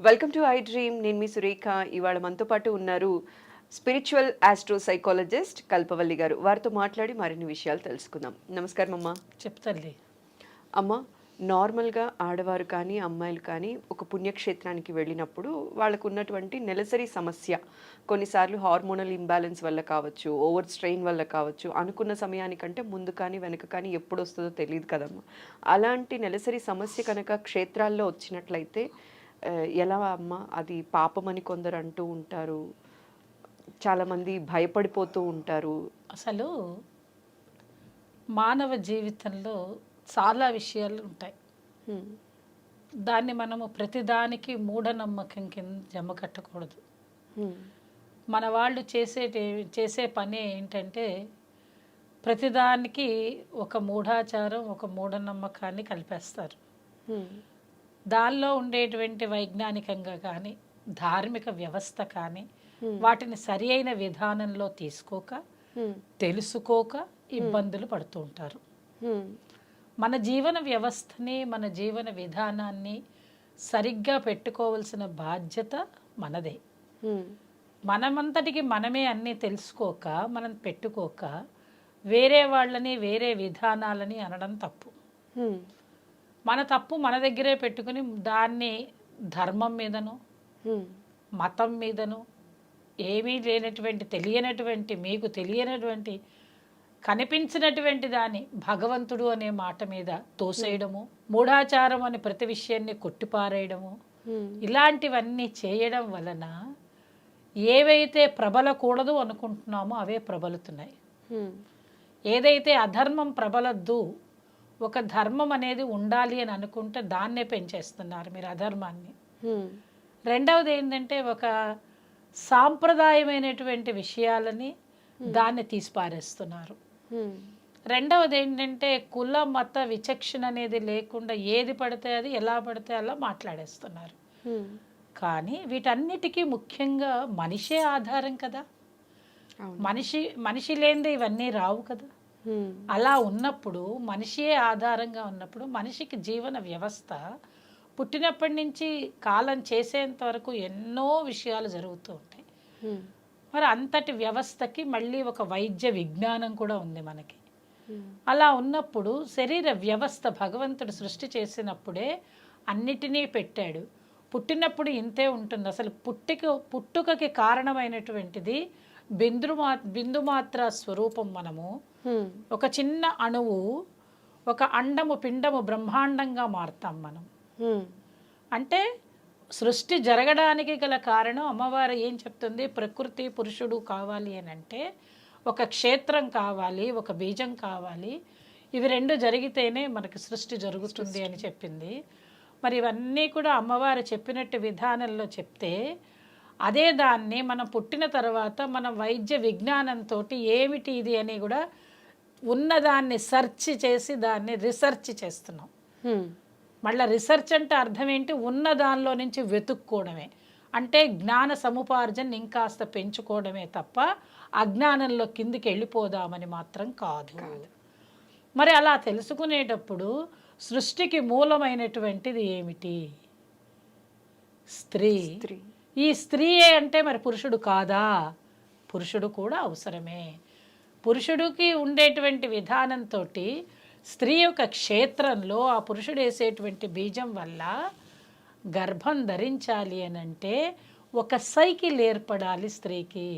Welcome to I dream. నేను మీ సురేఖ. ఇవాళ మనతో పాటు ఉన్నారు స్పిరిచువల్ ఆస్ట్రో సైకాలజిస్ట్ కల్పవల్లి గారు. వారితో మాట్లాడి మరిన్ని విషయాలు తెలుసుకుందాం. నమస్కారం అమ్మా. చెప్తాండి. అమ్మ, నార్మల్గా ఆడవారు కానీ అమ్మాయిలు కానీ ఒక పుణ్యక్షేత్రానికి వెళ్ళినప్పుడు వాళ్ళకు ఉన్నటువంటి నెలసరి సమస్య కొన్నిసార్లు హార్మోనల్ ఇంబ్యాలెన్స్ వల్ల కావచ్చు, ఓవర్ స్ట్రెయిన్ వల్ల కావచ్చు, అనుకున్న సమయానికంటే ముందు కానీ వెనక కానీ ఎప్పుడు వస్తుందో తెలియదు కదమ్మా. అలాంటి నెలసరి సమస్య కనుక క్షేత్రాల్లో వచ్చినట్లయితే ఎలా అమ్మ? అది పాపమని కొందరు అంటూ ఉంటారు, చాలామంది భయపడిపోతూ ఉంటారు. అసలు మానవ జీవితంలో చాలా విషయాలు ఉంటాయి. దాన్ని మనము ప్రతిదానికి మూఢనమ్మకం కింద జమ కట్టకూడదు. మన వాళ్ళు చేసే పని ఏంటంటే ప్రతిదానికి ఒక మూఢాచారం, ఒక మూఢనమ్మకాన్ని కలిపేస్తారు. దానిలో ఉండేటువంటి వైజ్ఞానికంగా కానీ ధార్మిక వ్యవస్థ కానీ వాటిని సరి అయిన విధానంలో తీసుకోక తెలుసుకోక ఇబ్బందులు పడుతూ ఉంటారు. మన జీవన వ్యవస్థని, మన జీవన విధానాన్ని సరిగ్గా పెట్టుకోవాల్సిన బాధ్యత మనదే. మనమంతటికి మనమే అన్నీ తెలుసుకోక, మనం పెట్టుకోక వేరే వాళ్ళని, వేరే విధానాలని అనడం తప్పు. మన తప్పు మన దగ్గరే పెట్టుకుని దాన్ని ధర్మం మీదను, మతం మీదను, ఏమీ లేనటువంటి, తెలియనటువంటి, మీకు తెలియనటువంటి, కనిపించినటువంటి దాన్ని భగవంతుడు అనే మాట మీద తోసేయడము, మూఢాచారం అనే ప్రతి విషయాన్ని కొట్టిపారేయడము, ఇలాంటివన్నీ చేయడం వలన ఏవైతే ప్రబలకూడదు అనుకుంటున్నామో అవే ప్రబలుతున్నాయి. ఏదైతే అధర్మం ప్రబలద్దు, ఒక ధర్మం అనేది ఉండాలి అని అనుకుంటే దాన్నే పెంచేస్తున్నారు మీరు, అధర్మాన్ని. రెండవది ఏంటంటే ఒక సాంప్రదాయమైనటువంటి విషయాలని దాన్ని తీసిపారేస్తున్నారు. రెండవది ఏంటంటే కుల మత విచక్షణ అనేది లేకుండా ఏది పడితే అది, ఎలా పడితే అలా మాట్లాడేస్తున్నారు. కానీ వీటన్నిటికీ ముఖ్యంగా మనిషే ఆధారం కదా. మనిషి లేనిదే ఇవన్నీ రావు కదా. అలా ఉన్నప్పుడు, మనిషియే ఆధారంగా ఉన్నప్పుడు, మనిషికి జీవన వ్యవస్థ పుట్టినప్పటి నుంచి కాలం చేసేంత వరకు ఎన్నో విషయాలు జరుగుతూ ఉంటాయి. మరి అంతటి వ్యవస్థకి మళ్ళీ ఒక వైద్య విజ్ఞానం కూడా ఉంది మనకి. అలా ఉన్నప్పుడు శరీర వ్యవస్థ భగవంతుడు సృష్టి చేసినప్పుడే అన్నిటినీ పెట్టాడు. పుట్టినప్పుడు ఇంతే ఉంటుంది. అసలు పుట్టుకకి కారణమైనటువంటిది బిందుమాత్ర స్వరూపం. మనము ఒక చిన్న అణువు, ఒక అండము, పిండము, బ్రహ్మాండంగా మారుతాం మనం. అంటే సృష్టి జరగడానికి గల కారణం అమ్మవారు ఏం చెప్తుంది? ప్రకృతి పురుషుడు కావాలి అని అంటే ఒక క్షేత్రం కావాలి, ఒక బీజం కావాలి. ఇవి రెండు జరిగితేనే మనకి సృష్టి జరుగుతుంది అని చెప్పింది. మరి ఇవన్నీ కూడా అమ్మవారు చెప్పినట్టు విధానంలో చెప్తే అదే దాన్ని మనం పుట్టిన తర్వాత మన వైద్య విజ్ఞానంతో ఏమిటి ఇది అని కూడా ఉన్నదాన్ని సెర్చ్ చేసి దాన్ని రీసెర్చ్ చేస్తున్నాం. మళ్ళీ రీసెర్చ్ అంటే అర్థం ఏంటి? ఉన్న దానిలో నుంచి వెతుక్కోవడమే. అంటే జ్ఞాన సముపార్జన ఇంకాస్త పెంచుకోవడమే తప్ప అజ్ఞానంలో కిందికి వెళ్ళిపోదామని మాత్రం కాదు. మరి అలా తెలుసుకునేటప్పుడు సృష్టికి మూలమైనటువంటిది ఏమిటి? స్త్రీ. ఈ స్త్రీయే అంటే మరి పురుషుడు కాదా? పురుషుడు కూడా అవసరమే. పురుషుడికి ఉండేటువంటి విధానంతో స్త్రీ యొక్క క్షేత్రంలో ఆ పురుషుడు వేసేటువంటి బీజం వల్ల గర్భం ధరించాలి అని అంటే ఒక సైకిల్ ఏర్పడాలి స్త్రీకి.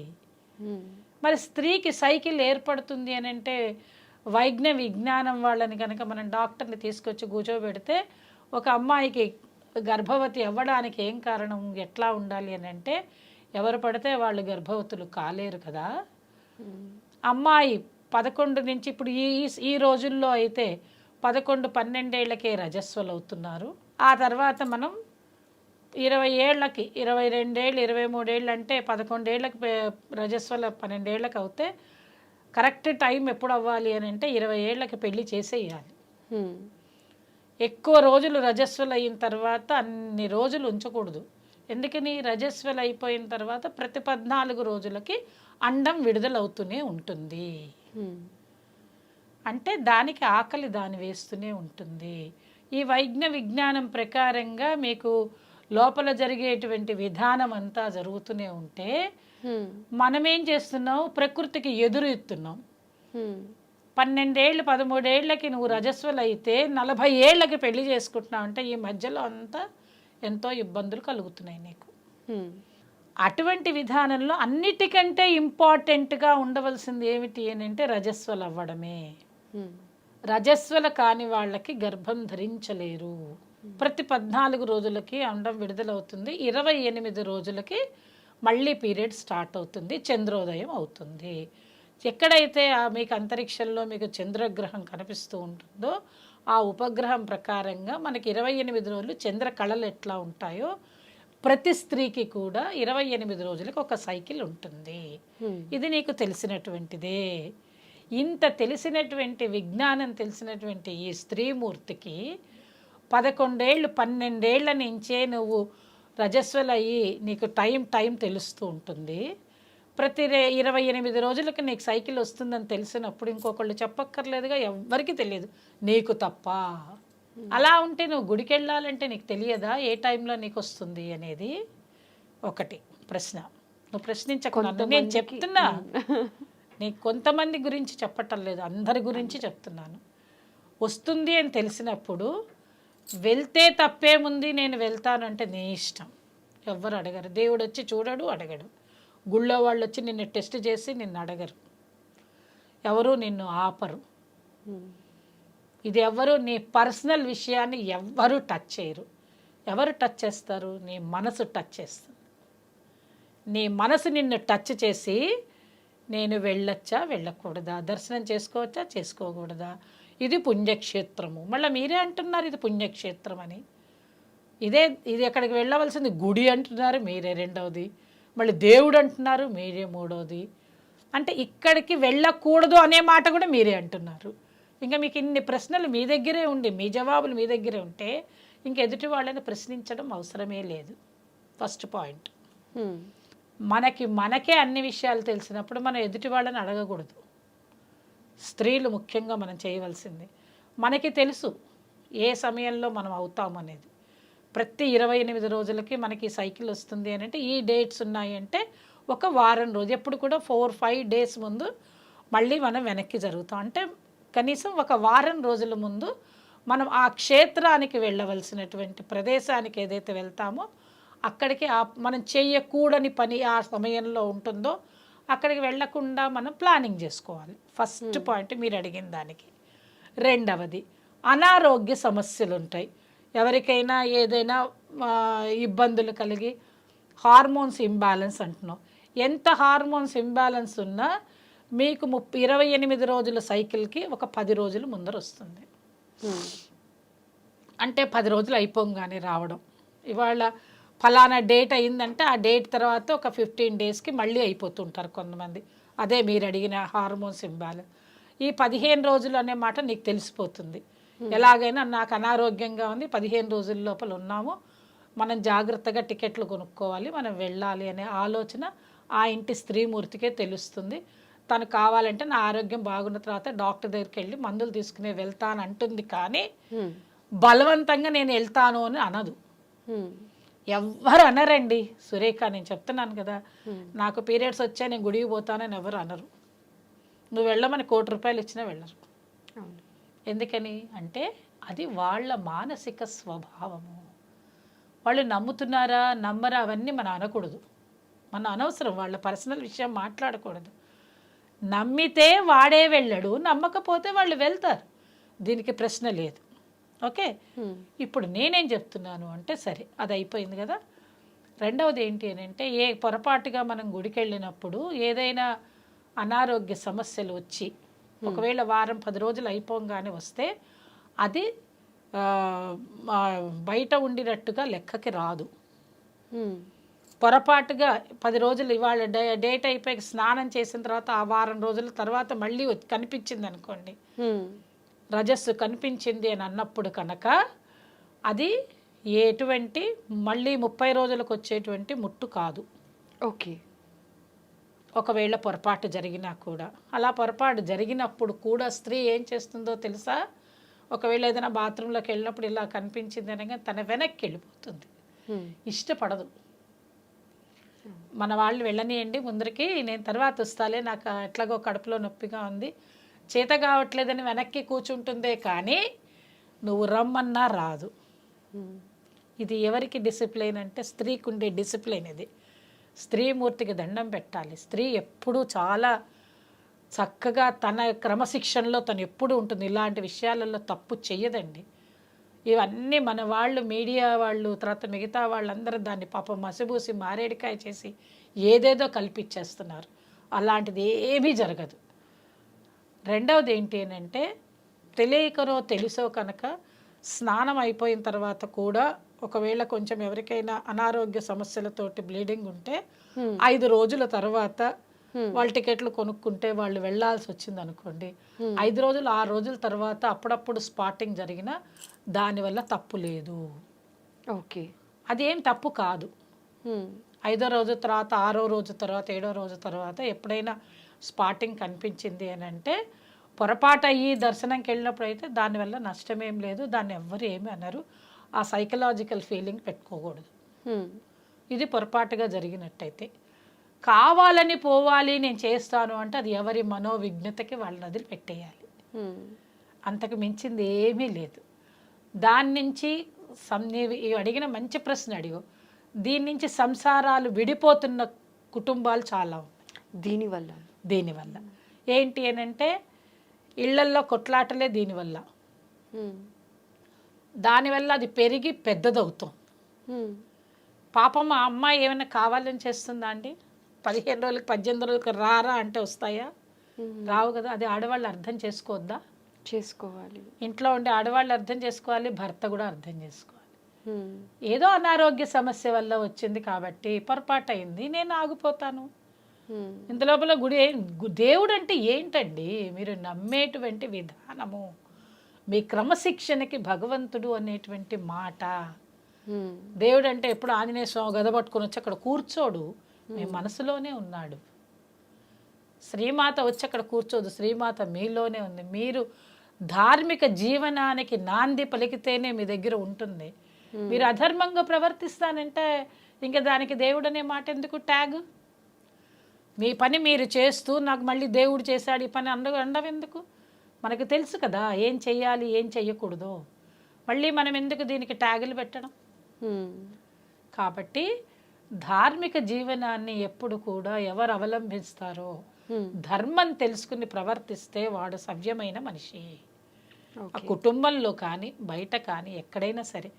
మరి స్త్రీకి సైకిల్ ఏర్పడుతుంది అని అంటే విజ్ఞానం వాళ్ళని కనుక మనం డాక్టర్ని తీసుకొచ్చి కూర్చోబెడితే ఒక అమ్మాయికి గర్భవతి అవ్వడానికి ఏం కారణం, ఎట్లా ఉండాలి అని అంటే ఎవరు పడితే వాళ్ళు గర్భవతులు కాలేరు కదా. అమ్మాయి 11 నుంచి ఇప్పుడు ఈ రోజుల్లో అయితే 11-12 ఏళ్ళకే రజస్వలు అవుతున్నారు. ఆ తర్వాత మనం 20 ఏళ్ళకి, 22 ఏళ్ళు, 23 ఏళ్ళు అంటే 11 ఏళ్ళకి రజస్వల 12 ఏళ్ళకి అవుతే కరెక్ట్ టైం ఎప్పుడు అవ్వాలి అని అంటే 20 ఏళ్ళకి పెళ్లి చేసేయాలి. ఎక్కువ రోజులు రజస్వలు అయిన తర్వాత అన్ని రోజులు ఉంచకూడదు. ఎందుకని? రజస్వలు అయిపోయిన తర్వాత ప్రతి 14 రోజులకి అండం విడుదలవుతూనే ఉంటుంది. అంటే దానికి ఆకలి దాని వేస్తూనే ఉంటుంది. ఈ విజ్ఞానం ప్రకారంగా మీకు లోపల జరిగేటువంటి విధానం అంతా జరుగుతూనే ఉంటే మనమేం చేస్తున్నాం, ప్రకృతికి ఎదురు ఇస్తున్నాం. 12 ఏళ్ళు 13 ఏళ్ళకి నువ్వు రజస్వలు అయితే 40 ఏళ్ళకి పెళ్లి చేసుకుంటున్నావు అంటే ఈ మధ్యలో అంతా ఎంతో ఇబ్బందులు కలుగుతున్నాయి నీకు. అటువంటి విధానంలో అన్నిటికంటే ఇంపార్టెంట్గా ఉండవలసింది ఏమిటి అని అంటే రజస్వలు అవ్వడమే. రజస్వల కాని వాళ్ళకి గర్భం ధరించలేరు. ప్రతి 14 రోజులకి అండం విడుదలవుతుంది, 28 రోజులకి మళ్ళీ పీరియడ్ స్టార్ట్ అవుతుంది, చంద్రోదయం అవుతుంది. ఎక్కడైతే మీకు అంతరిక్షంలో మీకు చంద్రగ్రహం కనిపిస్తూ ఉంటుందో ఆ ఉపగ్రహం ప్రకారంగా మనకి 28 రోజులు చంద్ర కళలు ఎట్లా ఉంటాయో ప్రతి స్త్రీకి కూడా 28 రోజులకు ఒక సైకిల్ ఉంటుంది. ఇది నీకు తెలిసినటువంటిదే. ఇంత తెలిసినటువంటి విజ్ఞానం తెలిసినటువంటి ఈ స్త్రీమూర్తికి 11 ఏళ్ళు 12 ఏళ్ల నుంచే నువ్వు రజస్వలయ్యి నీకు టైం తెలుస్తూ ఉంటుంది. ప్రతి 28 రోజులకి నీకు సైకిల్ వస్తుందని తెలిసినప్పుడు ఇంకొకళ్ళు చెప్పక్కర్లేదుగా, ఎవ్వరికి తెలియదు నీకు తప్ప. అలా ఉంటే నువ్వు గుడికి వెళ్ళాలంటే నీకు తెలియదా ఏ టైంలో నీకు వస్తుంది అనేది? ఒకటి ప్రశ్న. నువ్వు ప్రశ్నించకుండా నేను చెప్తున్నా, నీకు కొంతమంది గురించి చెప్పటం లేదు, అందరి గురించి చెప్తున్నాను. వస్తుంది అని తెలిసినప్పుడు వెళ్తే తప్పేముంది, నేను వెళ్తానంటే నీ ఇష్టం, ఎవ్వరు అడగరు. దేవుడు వచ్చి చూడడు, అడగడు. గుళ్ళో వాళ్ళు వచ్చి నిన్ను టెస్ట్ చేసి నిన్ను అడగరు, ఎవరు నిన్ను ఆపరు. ఇది ఎవరు నీ పర్సనల్ విషయాన్ని ఎవ్వరూ టచ్ చేయరు. ఎవరు టచ్ చేస్తారు? నీ మనసు టచ్ చేస్తుంది. నీ మనసు నిన్ను టచ్ చేసి నేను వెళ్ళొచ్చా వెళ్ళకూడదా, దర్శనం చేసుకోవచ్చా చేసుకోకూడదా, ఇది పుణ్యక్షేత్రము. మళ్ళీ మీరే అంటున్నారు ఇది పుణ్యక్షేత్రం అని. ఇది ఎక్కడికి వెళ్ళవలసింది గుడి అంటున్నారు మీరే రెండవది, మళ్ళీ దేవుడు అంటున్నారు మీరే మూడవది. అంటే ఇక్కడికి వెళ్ళకూడదు అనే మాట కూడా మీరే అంటున్నారు. ఇంకా మీకు ఇన్ని ప్రశ్నలు మీ దగ్గరే ఉండి మీ జవాబులు మీ దగ్గరే ఉంటే ఇంక ఎదుటి వాళ్ళని ప్రశ్నించడం అవసరమే లేదు. First point. మనకే అన్ని విషయాలు తెలిసినప్పుడు మనం ఎదుటి వాళ్ళని అడగకూడదు. స్త్రీలు ముఖ్యంగా మనం చేయవలసింది, మనకి తెలుసు ఏ సమయంలో మనం అవుతామనేది. ప్రతి 28 రోజులకి మనకి సైకిల్ వస్తుంది అని అంటే ఈ డేట్స్ ఉన్నాయంటే ఒక వారం రోజు, ఎప్పుడు కూడా 4-5 డేస్ ముందు మళ్ళీ మనం వెనక్కి జరుగుతాం. అంటే కనీసం ఒక వారం రోజుల ముందు మనం ఆ క్షేత్రానికి వెళ్ళవలసినటువంటి ప్రదేశానికి ఏదైతే వెళ్తామో అక్కడికి మనం చేయకూడని పని ఆ సమయంలో ఉంటుందో అక్కడికి వెళ్ళకుండా మనం ప్లానింగ్ చేసుకోవాలి. ఫస్ట్ పాయింట్ మీరు అడిగిన దానికి. రెండవది, అనారోగ్య సమస్యలు ఉంటాయి. ఎవరికైనా ఏదైనా ఇబ్బందులు కలిగి హార్మోన్స్ ఇంబ్యాలెన్స్ అంటున్నాం. ఎంత హార్మోన్స్ ఇంబ్యాలెన్స్ ఉన్నా మీకు 28 రోజుల సైకిల్కి ఒక 10 రోజులు ముందర వస్తుంది. అంటే 10 రోజులు అయిపోగానే రావడం. ఇవాళ ఫలానా డేట్ అయిందంటే ఆ డేట్ తర్వాత ఒక 15 డేస్కి మళ్ళీ అయిపోతుంటారు కొంతమంది. అదే మీరు అడిగిన హార్మోన్స్ ఇంబ్యాలెన్స్. ఈ 15 రోజులు అనే మాట నీకు తెలిసిపోతుంది. ఎలాగైనా నాకు అనారోగ్యంగా ఉంది, 15 రోజుల లోపల ఉన్నాము, మనం జాగ్రత్తగా టికెట్లు కొనుక్కోవాలి, మనం వెళ్ళాలి అనే ఆలోచన ఆ ఇంటి స్త్రీమూర్తికే తెలుస్తుంది. తను కావాలంటే నా ఆరోగ్యం బాగున్న తర్వాత డాక్టర్ దగ్గరికి వెళ్ళి మందులు తీసుకునే వెళ్తాను అంటుంది, కానీ బలవంతంగా నేను వెళ్తాను అని అనదు. ఎవ్వరు అనరండి సురేఖ, నేను చెప్తున్నాను కదా, నాకు పీరియడ్స్ వచ్చా నేను గుడికి పోతానని ఎవరు అనరు. నువ్వు వెళ్ళమని ₹1,00,00,000 ఇచ్చినా వెళ్ళరు. ఎందుకని అంటే అది వాళ్ళ మానసిక స్వభావము. వాళ్ళు నమ్ముతున్నారా నమ్మరా అవన్నీ మనం అనకూడదు, మన అనవసరం. వాళ్ళ పర్సనల్ విషయం మాట్లాడకూడదు. నమ్మితే వాడే వెళ్ళడు, నమ్మకపోతే వాళ్ళు వెళ్తారు, దీనికి ప్రశ్న లేదు. ఓకే, ఇప్పుడు నేనేం చెప్తున్నాను అంటే సరే అది అయిపోయింది కదా. రెండవది ఏంటి అని అంటే పొరపాటుగా మనం గుడికి వెళ్ళినప్పుడు ఏదైనా అనారోగ్య సమస్యలు వచ్చి ఒకవేళ వారం 10 రోజులు అయిపోగానే వస్తే అది బయట ఉండినట్టుగా లెక్కకి రాదు. పొరపాటుగా 10 రోజులు ఇవాళ డేట్ అయిపోయి స్నానం చేసిన తర్వాత ఆ వారం రోజుల తర్వాత మళ్ళీ కనిపించింది అనుకోండి, రజస్సు కనిపించింది అని అన్నప్పుడు కనుక అది ఎటువంటి మళ్ళీ 30 రోజులకు వచ్చేటువంటి ముట్టు కాదు. ఓకే, ఒకవేళ పొరపాటు జరిగినా కూడా, అలా పొరపాటు జరిగినప్పుడు కూడా స్త్రీ ఏం చేస్తుందో తెలుసా? ఒకవేళ ఏదైనా బాత్రూంలోకి వెళ్ళినప్పుడు ఇలా కనిపించింది అనగా తన వెనక్కి వెళ్ళిపోతుంది. ఇష్టపడదు. మన వాళ్ళు వెళ్ళనియండి ముందరికి, నేను తర్వాత వస్తాలే, నాకు ఎట్లాగో కడుపులో నొప్పిగా ఉంది, చేత కావట్లేదని వెనక్కి కూర్చుంటుందే కానీ నువ్వు రమ్మన్నా రాదు. ఇది ఎవరికి డిసిప్లైన్ అంటే స్త్రీకి ఉండే డిసిప్లైన్ ఇది. స్త్రీమూర్తికి దండం పెట్టాలి. స్త్రీ ఎప్పుడూ చాలా చక్కగా తన క్రమశిక్షణలో తను ఎప్పుడు ఉంటుంది. ఇలాంటి విషయాలలో తప్పు చెయ్యదండి. ఇవన్నీ మన వాళ్ళు, మీడియా వాళ్ళు, తర్వాత మిగతా వాళ్ళందరూ దాన్ని పాపం మసిబూసి మారేడికాయ చేసి ఏదేదో కల్పించేస్తున్నారు. అలాంటిది ఏమీ జరగదు. రెండవది ఏంటి అంటే, తెలియకనో తెలుసో కనుక స్నానం అయిపోయిన తర్వాత కూడా ఒకవేళ కొంచెం ఎవరికైనా అనారోగ్య సమస్యలతోటి బ్లీడింగ్ ఉంటే 5 రోజుల తర్వాత వాళ్ళ టికెట్లు కొనుక్కుంటే వాళ్ళు వెళ్ళాల్సి వచ్చింది అనుకోండి, 5 రోజులు 6 రోజుల తర్వాత అప్పుడప్పుడు స్పాటింగ్ జరిగిన దానివల్ల తప్పు లేదు. ఓకే, అదేం తప్పు కాదు. 5వ రోజు తర్వాత 6వ రోజు తర్వాత 7వ రోజు తర్వాత ఎప్పుడైనా స్పాటింగ్ కనిపించింది అని అంటే పొరపాటు అయ్యి దర్శనంకి వెళ్ళినప్పుడు అయితే దానివల్ల నష్టమేం లేదు. దాన్ని ఎవ్వరు ఏమి అన్నారు. ఆ సైకలాజికల్ ఫీలింగ్ పెట్టుకోకూడదు. ఇది పొరపాటుగా జరిగినట్టయితే. కావాలని పోవాలి నేను చేస్తాను అంటే అది ఎవరి మనోవిజ్ఞతకి వాళ్ళని వదిలి పెట్టేయాలి. అంతకు మించింది ఏమీ లేదు. దాని నుంచి నీవు అడిగిన మంచి ప్రశ్న అడిగో. దీని నుంచి సంసారాలు విడిపోతున్న కుటుంబాలు చాలా ఉన్నాయి దీనివల్ల. ఏంటి అని అంటే ఇళ్లల్లో కొట్లాటలే దీనివల్ల. దానివల్ల అది పెరిగి పెద్దదవుతుంది. పాపం ఆ అమ్మాయి ఏమైనా కావాలని చేస్తుందా అండి? 15 రోజులకి 18 రోజులకి రారా అంటే వస్తాయా? రావు కదా. అది ఆడవాళ్ళు అర్థం చేసుకోవద్దా? చేసుకోవాలి. ఇంట్లో ఉండే ఆడవాళ్ళు అర్థం చేసుకోవాలి, భర్త కూడా అర్థం చేసుకోవాలి. ఏదో అనారోగ్య సమస్య వల్ల వచ్చింది కాబట్టి పొరపాటు అయింది, నేను ఆగిపోతాను. ఇంతలోపల దేవుడు అంటే ఏంటండి? మీరు నమ్మేటువంటి విధానము, మీ క్రమశిక్షణకి భగవంతుడు అనేటువంటి మాట. దేవుడు అంటే ఎప్పుడు ఆంజనేయ స్వామి గద పట్టుకొని వచ్చి అక్కడ కూర్చోడు, మీ మనసులోనే ఉన్నాడు. శ్రీమాత వచ్చి అక్కడ కూర్చోదు, శ్రీమాత మీలోనే ఉంది. మీరు ధార్మిక జీవనానికి నాంది పలికితేనే మీ దగ్గర ఉంటుంది. మీరు అధర్మంగా ప్రవర్తిస్తానంటే ఇంకా దానికి దేవుడు అనే మాట ఎందుకు? ట్యాగ్. మీ పని మీరు చేస్తూ నాకు మళ్ళీ దేవుడు చేశాడు ఈ పని అండం ఎందుకు? మనకు తెలుసు కదా ఏం చెయ్యాలి ఏం చెయ్యకూడదు. మళ్ళీ మనం ఎందుకు దీనికి ట్యాగులు పెట్టడం? కాబట్టి ధార్మిక జీవనాన్ని ఎప్పుడు కూడా ఎవరు అవలంబిస్తారో ధర్మం తెలుసుకుని ప్రవర్తిస్తే వాడు సవ్యమైన మనిషి. ఆ కుటుంబంలో కానీ బయట కానీ ఎక్కడైనా సరే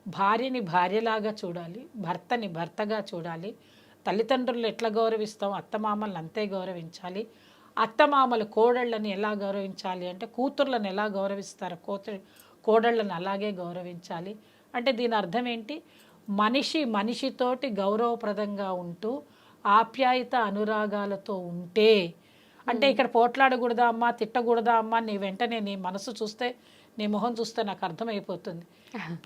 భార్యని భార్యలాగా చూడాలి, భర్తని భర్తగా చూడాలి. తల్లిదండ్రులు ఎట్లా గౌరవిస్తాం అత్తమామల్ని అంతే గౌరవించాలి. అత్తమామలు కోడళ్ళని ఎలా గౌరవించాలి అంటే కూతుర్లను ఎలా గౌరవిస్తారో కోడళ్ళని అలాగే గౌరవించాలి. అంటే దీని అర్థం ఏంటి? మనిషితోటి గౌరవప్రదంగా ఉంటూ ఆప్యాయత అనురాగాలతో ఉంటే, అంటే ఇక్కడ పోట్లాడకూడదా అమ్మా, తిట్టకూడదా అమ్మా, నీ వెంటనే నీ మనసు చూస్తే నీ మొహం చూస్తే నాకు అర్థమైపోతుంది.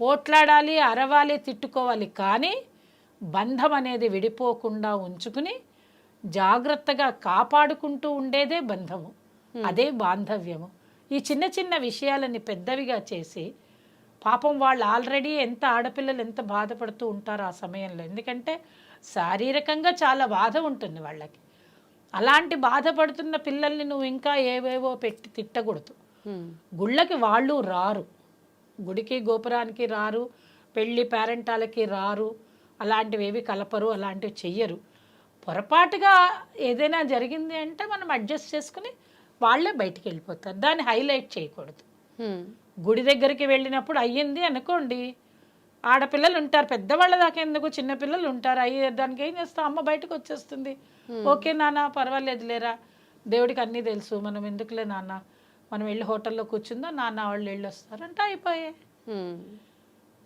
పోట్లాడాలి, అరవాలి, తిట్టుకోవాలి, కానీ బంధం అనేది విడిపోకుండా ఉంచుకుని జాగ్రత్తగా కాపాడుకుంటూ ఉండేదే బంధము, అదే బాంధవ్యము. ఈ చిన్న చిన్న విషయాలని పెద్దవిగా చేసి పాపం వాళ్ళు ఆల్రెడీ ఆడపిల్లలు ఎంత బాధపడుతూ ఉంటారో ఆ సమయంలో. ఎందుకంటే శారీరకంగా చాలా బాధ ఉంటుంది వాళ్ళకి. అలాంటి బాధపడుతున్న పిల్లల్ని నువ్వు ఇంకా ఏవేవో పెట్టి తిట్టకూడదు. గుళ్ళకి వాళ్ళు రారు, గుడికి గోపురానికి రారు, పెళ్ళి పేరెంటాలకి రారు, అలాంటివి ఏవి కలపరు, అలాంటివి చెయ్యరు. పొరపాటుగా ఏదైనా జరిగింది అంటే మనం అడ్జస్ట్ చేసుకుని వాళ్ళే బయటికి వెళ్ళిపోతారు. దాన్ని హైలైట్ చేయకూడదు. గుడి దగ్గరికి వెళ్ళినప్పుడు అయ్యింది అనుకోండి, ఆడపిల్లలు ఉంటారు, పెద్దవాళ్ళ దాకా ఎందుకు, చిన్నపిల్లలు ఉంటారు, దానికి ఏం చేస్తాం, అమ్మ బయటకు వచ్చేస్తుంది. ఓకే నాన్న పర్వాలేదు లేరా, దేవుడికి అన్నీ తెలుసు, మనం ఎందుకులే నాన్న, మనం వెళ్ళి హోటల్లో కూర్చుందో నాన్న వాళ్ళు వెళ్ళి వస్తారంటే అయిపోయే.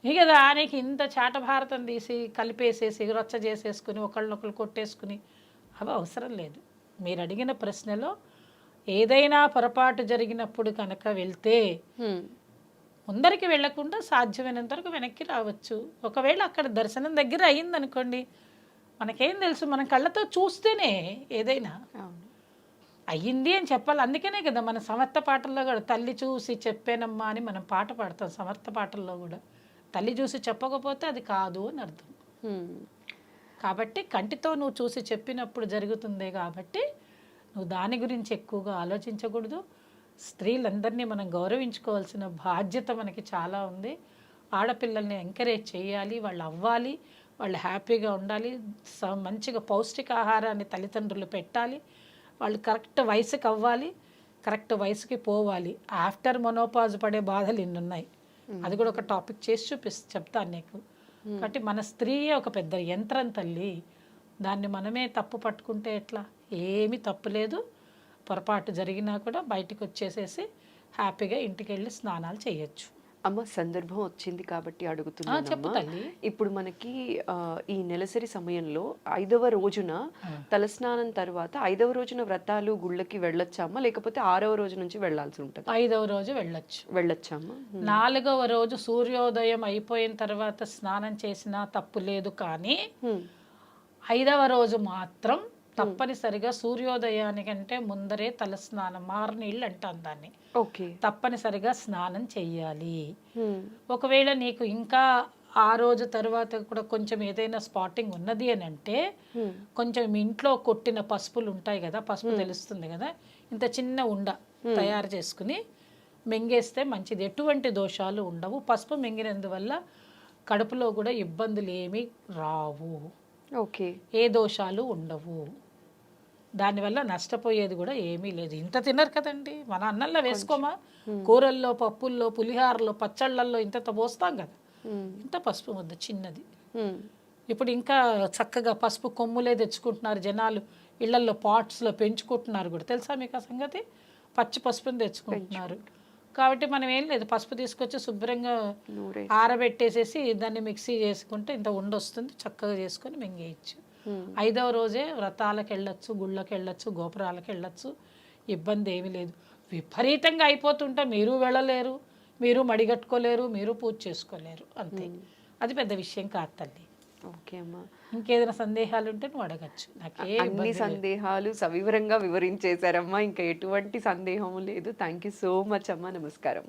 ఇక దానికి ఇంత చాటభారతం తీసి కలిపేసేసి రచ్చ చేసేసుకుని ఒకళ్ళనొకళ్ళు కొట్టేసుకుని అవి అవసరం లేదు. మీరు అడిగిన ప్రశ్నలో ఏదైనా పొరపాటు జరిగినప్పుడు కనుక వెళ్తే ముందరికి వెళ్లకుండా సాధ్యమైనంత వరకు వెనక్కి రావచ్చు. ఒకవేళ అక్కడ దర్శనం దగ్గర అయ్యిందనుకోండి, మనకేం తెలుసు, మన కళ్ళతో చూస్తేనే ఏదైనా అయ్యింది అని చెప్పాలి. అందుకనే కదా మన సమర్థ పాటల్లో కూడా తల్లి చూసి చెప్పానమ్మా అని మనం పాట పాడతాం. సమర్థ పాటల్లో కూడా తల్లి చూసి చెప్పకపోతే అది కాదు అని అర్థం. కాబట్టి కంటితో నువ్వు చూసి చెప్పినప్పుడు జరుగుతుంది కాబట్టి నువ్వు దాని గురించి ఎక్కువగా ఆలోచించకూడదు. స్త్రీలందరినీ మనం గౌరవించుకోవాల్సిన బాధ్యత మనకి చాలా ఉంది. ఆడపిల్లల్ని ఎంకరేజ్ చేయాలి, వాళ్ళు అవ్వాలి, వాళ్ళు హ్యాపీగా ఉండాలి, మంచిగా పౌష్టికాహారాన్ని తల్లిదండ్రులు పెట్టాలి, వాళ్ళు కరెక్ట్ వయసుకి అవ్వాలి, కరెక్ట్ వయసుకి పోవాలి. ఆఫ్టర్ మొనోపాజ్ పడే బాధలు ఇన్ని ఉన్నాయి, అది కూడా ఒక టాపిక్ చేసి చెప్తాను నీకు. కాబట్టి మన స్త్రీయే ఒక పెద్ద యంత్రం తల్లి, దాన్ని మనమే తప్పు పట్టుకుంటే ఎట్లా? ఏమీ తప్పు లేదు. పొరపాటు జరిగినా కూడా బయటకు వచ్చేసేసి హ్యాపీగా ఇంటికి వెళ్ళి స్నానాలు చేయొచ్చు. అమ్మ సందర్భం వచ్చింది కాబట్టి చెప్పు అడుగుతున్నాను. తల్లి. ఇప్పుడు మనకి ఈ నెలసరి సమయంలో 5వ రోజున తలస్నానం తర్వాత 5వ రోజున వ్రతాలు గుళ్ళకి వెళ్ళొచ్చామా, లేకపోతే 6వ రోజు నుంచి వెళ్ళాల్సి ఉంటుంది? 5వ రోజు వెళ్ళొచ్చామా? 4వ రోజు సూర్యోదయం అయిపోయిన తర్వాత స్నానం చేసినా తప్పు లేదు, కానీ 5వ రోజు మాత్రం తప్పనిసరిగా సూర్యోదయానికంటే ముందరే తలస్నానం, మారనీళ్ళు అంటాం దాన్ని, ఓకే, తప్పనిసరిగా స్నానం చెయ్యాలి. ఒకవేళ నీకు ఇంకా ఆ రోజు తర్వాత కూడా కొంచెం ఏదైనా స్పాటింగ్ ఉన్నది అని అంటే కొంచెం ఇంట్లో కొట్టిన పసుపులు ఉంటాయి కదా, పసుపు తెలుస్తుంది కదా, ఇంత చిన్న ఉండ తయారు చేసుకుని మింగేస్తే మంచిది. ఎటువంటి దోషాలు ఉండవు. పసుపు మింగినందువల్ల కడుపులో కూడా ఇబ్బందులు ఏమీ రావు, ఓకే, ఏ దోషాలు ఉండవు. దానివల్ల నష్టపోయేది కూడా ఏమీ లేదు. ఇంత తినరు కదండి, మన అన్నంలో వేసుకోమా, కూరల్లో, పప్పుల్లో, పులిహారలో, పచ్చళ్ళల్లో ఇంత పోస్తాం కదా, ఇంత పసుపు ముద్ద చిన్నది. ఇప్పుడు ఇంకా చక్కగా పసుపు కొమ్ములే తెచ్చుకుంటున్నారు జనాలు, ఇళ్లల్లో పాట్స్లో పెంచుకుంటున్నారు కూడా, తెలుసా మీకు ఆ సంగతి? పచ్చి పసుపుని తెచ్చుకుంటున్నారు. కాబట్టి మనం ఏం లేదు, పసుపు తీసుకొచ్చి శుభ్రంగా ఆరబెట్టేసేసి దాన్ని మిక్సీ చేసుకుంటే ఇంత ఉండొస్తుంది, చక్కగా చేసుకొని మింగేయచ్చు. 5వ రోజే వ్రతాలకు వెళ్ళొచ్చు, గుళ్ళకి వెళ్ళొచ్చు, గోపురాలకు వెళ్ళొచ్చు, ఇబ్బంది ఏమీ లేదు. విపరీతంగా అయిపోతుంటే మీరు వెళ్ళలేరు, మీరు మడిగట్టుకోలేరు, మీరు పూజ చేసుకోలేరు, అంతే. అది పెద్ద విషయం కాదు తల్లి. ఓకే అమ్మా, ఇంకేదైనా సందేహాలు ఉంటే నువ్వు అడగచ్చు. అన్ని సందేహాలు సవివరంగా వివరించేశారమ్మా, ఇంకా ఎటువంటి సందేహము లేదు. థ్యాంక్ యూ సో మచ్ అమ్మా, నమస్కారం.